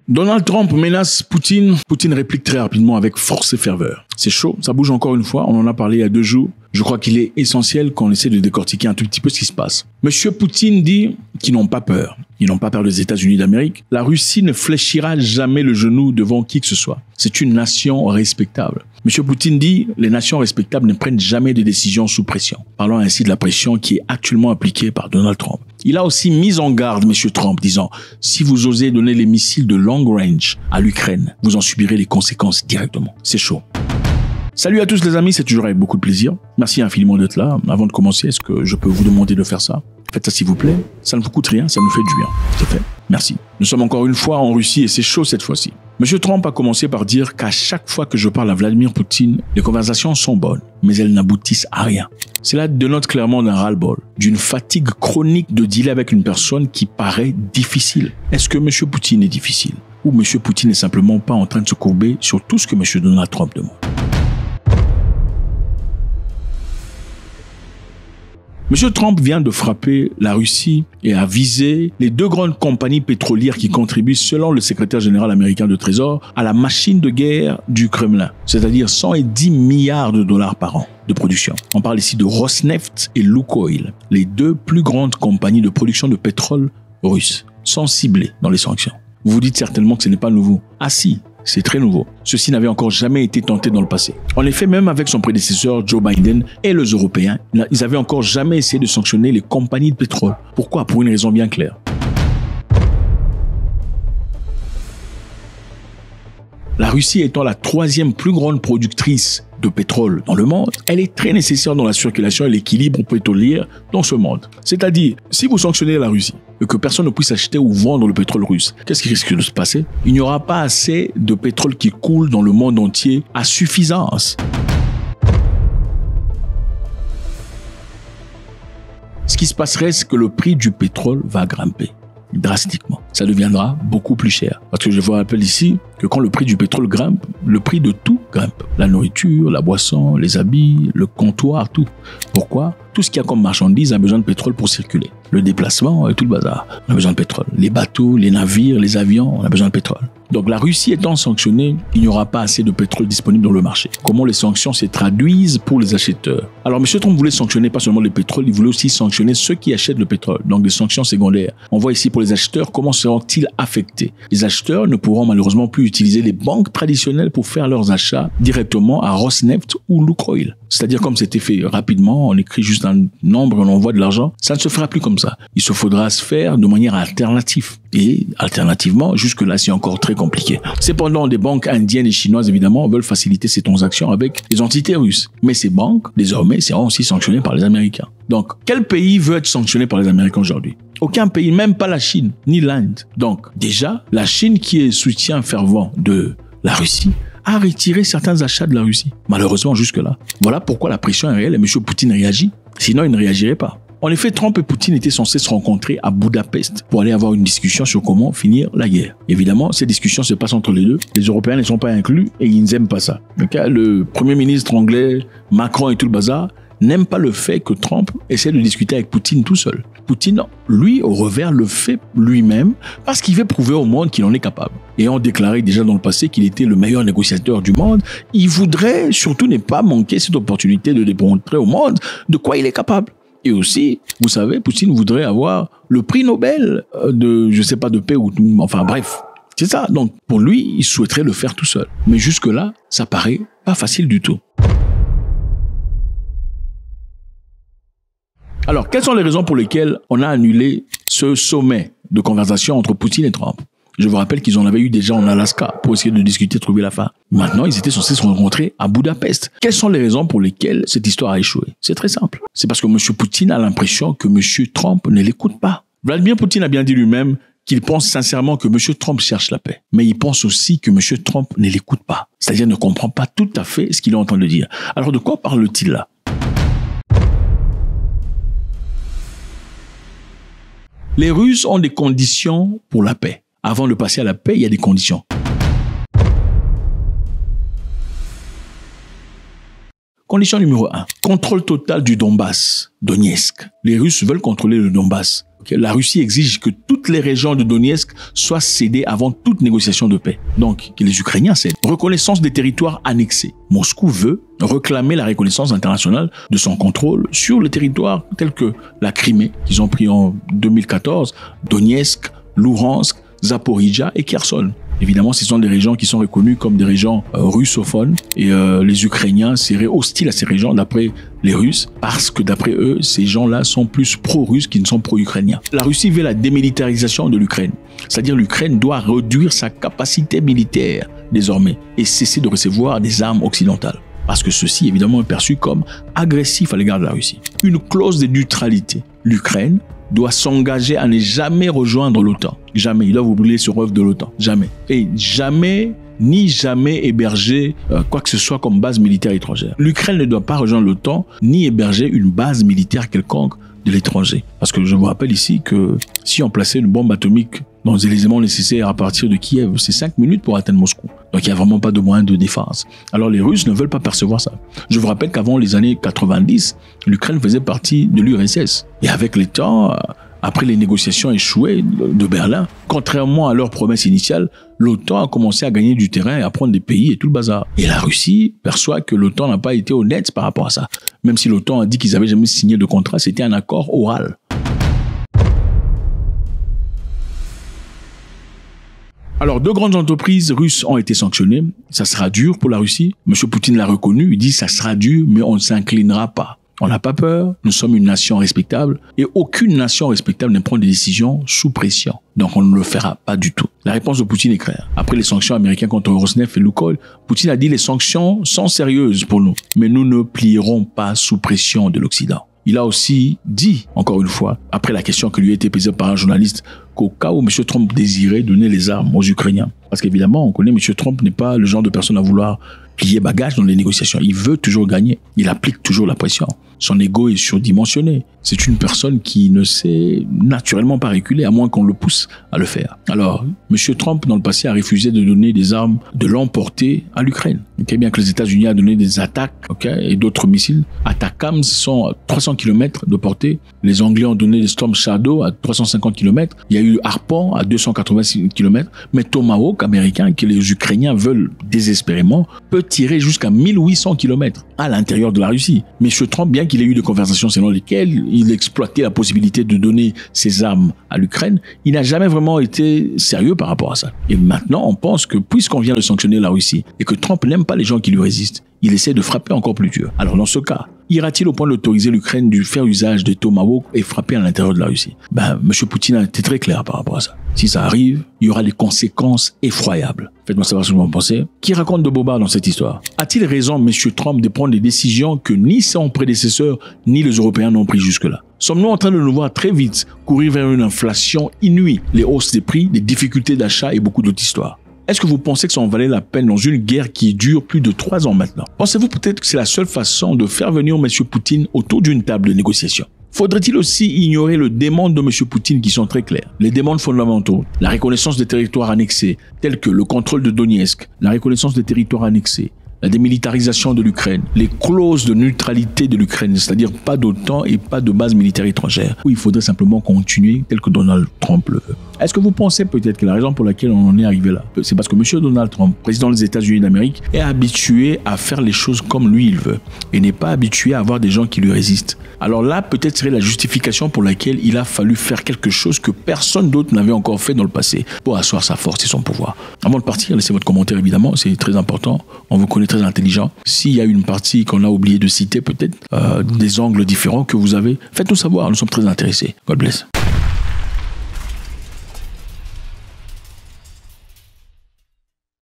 Donald Trump menace Poutine. Poutine réplique très rapidement avec force et ferveur. C'est chaud, ça bouge encore une fois. On en a parlé il y a 2 jours. Je crois qu'il est essentiel qu'on essaie de décortiquer un tout petit peu ce qui se passe. Monsieur Poutine dit qu'ils n'ont pas peur. Ils n'ont pas peur des États-Unis d'Amérique. La Russie ne fléchira jamais le genou devant qui que ce soit. C'est une nation respectable. Monsieur Poutine dit les nations respectables ne prennent jamais de décisions sous pression. Parlons ainsi de la pression qui est actuellement appliquée par Donald Trump. Il a aussi mis en garde monsieur Trump disant si vous osez donner les missiles de long range à l'Ukraine, vous en subirez les conséquences directement. C'est chaud. Salut à tous les amis, c'est toujours avec beaucoup de plaisir. Merci infiniment d'être là. Avant de commencer, est-ce que je peux vous demander de faire ça? Faites ça s'il vous plaît. Ça ne vous coûte rien, ça nous fait du bien. C'est fait. Merci. Nous sommes encore une fois en Russie et c'est chaud cette fois-ci. Monsieur Trump a commencé par dire qu'à chaque fois que je parle à Vladimir Poutine, les conversations sont bonnes, mais elles n'aboutissent à rien. Cela dénote clairement d'un ras-le-bol, d'une fatigue chronique de dealer avec une personne qui paraît difficile. Est-ce que monsieur Poutine est difficile? Ou monsieur Poutine n'est simplement pas en train de se courber sur tout ce que monsieur Donald Trump demande? Monsieur Trump vient de frapper la Russie et a visé les 2 grandes compagnies pétrolières qui contribuent, selon le secrétaire général américain du Trésor, à la machine de guerre du Kremlin, c'est-à-dire 110 milliards de dollars par an de production. On parle ici de Rosneft et Lukoil, les 2 plus grandes compagnies de production de pétrole russes, sont ciblées dans les sanctions. Vous vous dites certainement que ce n'est pas nouveau. Ah si, c'est très nouveau. Ceci n'avait encore jamais été tenté dans le passé. En effet, même avec son prédécesseur Joe Biden et les Européens, ils avaient encore jamais essayé de sanctionner les compagnies de pétrole. Pourquoi? Pour une raison bien claire. La Russie étant la 3e plus grande productrice de pétrole dans le monde, elle est très nécessaire dans la circulation et l'équilibre pétrolier dans ce monde. C'est-à-dire, si vous sanctionnez la Russie et que personne ne puisse acheter ou vendre le pétrole russe, qu'est-ce qui risque de se passer? Il n'y aura pas assez de pétrole qui coule dans le monde entier à suffisance. Ce qui se passerait, c'est que le prix du pétrole va grimper drastiquement. Ça deviendra beaucoup plus cher. Parce que je vous rappelle ici que quand le prix du pétrole grimpe, le prix de tout grimpe. La nourriture, la boisson, les habits, le comptoir, tout. Pourquoi? Tout ce qu'il y a comme marchandise a besoin de pétrole pour circuler. Le déplacement et tout le bazar, on a besoin de pétrole. Les bateaux, les navires, les avions, on a besoin de pétrole. Donc la Russie étant sanctionnée, il n'y aura pas assez de pétrole disponible dans le marché. Comment les sanctions se traduisent pour les acheteurs? Alors M. Trump voulait sanctionner pas seulement le pétrole, il voulait aussi sanctionner ceux qui achètent le pétrole, donc des sanctions secondaires. On voit ici pour les acheteurs, comment seront-ils affectés? Les acheteurs ne pourront malheureusement plus utiliser les banques traditionnelles pour faire leurs achats directement à Rosneft ou Lukoil. C'est-à-dire comme c'était fait rapidement, on écrit juste un nombre et on envoie de l'argent, ça ne se fera plus comme ça. Il se faudra se faire de manière alternative. Et alternativement, jusque-là, c'est encore très compliqué. Cependant, des banques indiennes et chinoises, évidemment, veulent faciliter ces transactions avec les entités russes. Mais ces banques, désormais, seront aussi sanctionnées par les Américains. Donc, quel pays veut être sanctionné par les Américains aujourd'hui? Aucun pays, même pas la Chine, ni l'Inde. Donc, déjà, la Chine, qui est soutien fervent de la Russie, a retiré certains achats de la Russie. Malheureusement, jusque-là. Voilà pourquoi la pression est réelle et M. Poutine réagit. Sinon, il ne réagirait pas. En effet, Trump et Poutine étaient censés se rencontrer à Budapest pour aller avoir une discussion sur comment finir la guerre. Évidemment, ces discussions se passent entre les deux. Les Européens ne sont pas inclus et ils n'aiment pas ça. Donc, le Premier ministre anglais, Macron et tout le bazar n'aiment pas le fait que Trump essaie de discuter avec Poutine tout seul. Poutine, lui, au revers, le fait lui-même parce qu'il veut prouver au monde qu'il en est capable. Ayant déclaré déjà dans le passé qu'il était le meilleur négociateur du monde, il voudrait surtout ne pas manquer cette opportunité de démontrer au monde de quoi il est capable. Et aussi, vous savez, Poutine voudrait avoir le prix Nobel de, je sais pas, de paix ou, enfin bref. C'est ça. Donc, pour lui, il souhaiterait le faire tout seul. Mais jusque-là, ça paraît pas facile du tout. Alors, quelles sont les raisons pour lesquelles on a annulé ce sommet de conversation entre Poutine et Trump? Je vous rappelle qu'ils en avaient eu déjà en Alaska pour essayer de discuter, trouver la fin. Maintenant, ils étaient censés se rencontrer à Budapest. Quelles sont les raisons pour lesquelles cette histoire a échoué? C'est très simple. C'est parce que M. Poutine a l'impression que M. Trump ne l'écoute pas. Vladimir Poutine a bien dit lui-même qu'il pense sincèrement que M. Trump cherche la paix. Mais il pense aussi que M. Trump ne l'écoute pas. C'est-à-dire ne comprend pas tout à fait ce qu'il est en train de dire. Alors de quoi parle-t-il là? Les Russes ont des conditions pour la paix. Avant de passer à la paix, il y a des conditions. Condition numéro 1. Contrôle total du Donbass, Donetsk. Les Russes veulent contrôler le Donbass. La Russie exige que toutes les régions de Donetsk soient cédées avant toute négociation de paix. Donc, que les Ukrainiens cèdent. Reconnaissance des territoires annexés. Moscou veut réclamer la reconnaissance internationale de son contrôle sur les territoires tels que la Crimée, qu'ils ont pris en 2014, Donetsk, Luhansk, Zaporizhia et Kherson. Évidemment, ce sont des régions qui sont reconnues comme des régions russophones et les Ukrainiens seraient hostiles à ces régions d'après les Russes parce que d'après eux, ces gens-là sont plus pro-russes qu'ils ne sont pro-ukrainiens. La Russie veut la démilitarisation de l'Ukraine, c'est-à-dire l'Ukraine doit réduire sa capacité militaire désormais et cesser de recevoir des armes occidentales. Parce que ceci, évidemment, est perçu comme agressif à l'égard de la Russie. Une clause de neutralité. L'Ukraine doit s'engager à ne jamais rejoindre l'OTAN. Jamais. Il doit vous brûler sur œuvre de l'OTAN. Jamais. Et jamais, ni jamais héberger quoi que ce soit comme base militaire étrangère. L'Ukraine ne doit pas rejoindre l'OTAN, ni héberger une base militaire quelconque de l'étranger. Parce que je vous rappelle ici que si on plaçait une bombe atomique dans les éléments nécessaires à partir de Kiev, c'est 5 minutes pour atteindre Moscou. Donc il n'y a vraiment pas de moyen de défense. Alors les Russes ne veulent pas percevoir ça. Je vous rappelle qu'avant les années 90, l'Ukraine faisait partie de l'URSS. Et avec le temps, après les négociations échouées de Berlin, contrairement à leur promesse initiale, l'OTAN a commencé à gagner du terrain et à prendre des pays et tout le bazar. Et la Russie perçoit que l'OTAN n'a pas été honnête par rapport à ça. Même si l'OTAN a dit qu'ils n'avaient jamais signé de contrat, c'était un accord oral. Alors, 2 grandes entreprises russes ont été sanctionnées. Ça sera dur pour la Russie. Monsieur Poutine l'a reconnu. Il dit ça sera dur, mais on ne s'inclinera pas. On n'a pas peur. Nous sommes une nation respectable. Et aucune nation respectable ne prend des décisions sous pression. Donc, on ne le fera pas du tout. La réponse de Poutine est claire. Après les sanctions américaines contre Rosneft et Lukoil, Poutine a dit les sanctions sont sérieuses pour nous. Mais nous ne plierons pas sous pression de l'Occident. Il a aussi dit, encore une fois, après la question qui lui a été posée par un journaliste, qu'au cas où M. Trump désirait donner les armes aux Ukrainiens. Parce qu'évidemment, on connaît M. Trump n'est pas le genre de personne à vouloir plier bagage dans les négociations. Il veut toujours gagner. Il applique toujours la pression. Son ego est surdimensionné. C'est une personne qui ne sait naturellement pas reculer, à moins qu'on le pousse à le faire. Alors, M. Trump, dans le passé, a refusé de donner des armes de longue portée à l'Ukraine. Bien que les États-Unis aient donné des attaques et d'autres missiles. Attackams sont à 300 km de portée. Les Anglais ont donné des Storm Shadow à 350 km. Il y a eu Harpon à 286 km. Mais Tomahawk américain, que les Ukrainiens veulent désespérément, peut tirer jusqu'à 1800 km à l'intérieur de la Russie. M. Trump, bien qu'il ait eu des conversations selon lesquelles il exploitait la possibilité de donner ses armes à l'Ukraine, il n'a jamais vraiment été sérieux par rapport à ça. Et maintenant, on pense que puisqu'on vient de sanctionner la Russie et que Trump n'aime pas les gens qui lui résistent, il essaie de frapper encore plus dur. Alors dans ce cas, ira-t-il au point d'autoriser l'Ukraine de faire usage des Tomahawk et frapper à l'intérieur de la Russie? M. Poutine a été très clair par rapport à ça. Si ça arrive, il y aura des conséquences effroyables. Faites-moi savoir ce que vous en pensez. Qui raconte de bobards dans cette histoire? A-t-il raison, M. Trump, de prendre des décisions que ni son prédécesseur, ni les Européens n'ont pris jusque-là? Sommes-nous en train de nous voir très vite courir vers une inflation inouïe, les hausses des prix, des difficultés d'achat et beaucoup d'autres histoires? Est-ce que vous pensez que ça en valait la peine dans une guerre qui dure plus de 3 ans maintenant? Pensez-vous peut-être que c'est la seule façon de faire venir M. Poutine autour d'une table de négociation? Faudrait-il aussi ignorer le démon de M. Poutine qui sont très clairs? Les démons fondamentaux, la reconnaissance des territoires annexés, tels que le contrôle de Donetsk, la reconnaissance des territoires annexés, la démilitarisation de l'Ukraine, les clauses de neutralité de l'Ukraine, c'est-à-dire pas d'OTAN et pas de base militaire étrangère, où il faudrait simplement continuer tel que Donald Trump le veut. Est-ce que vous pensez peut-être que la raison pour laquelle on en est arrivé là, c'est parce que M. Donald Trump, président des États-Unis d'Amérique, est habitué à faire les choses comme lui il veut et n'est pas habitué à avoir des gens qui lui résistent? Alors là, peut-être serait la justification pour laquelle il a fallu faire quelque chose que personne d'autre n'avait encore fait dans le passé pour asseoir sa force et son pouvoir. Avant de partir, laissez votre commentaire évidemment, c'est très important. On vous connaît très intelligent. S'il y a une partie qu'on a oublié de citer, peut-être des angles différents que vous avez, faites-nous savoir, nous sommes très intéressés. God bless.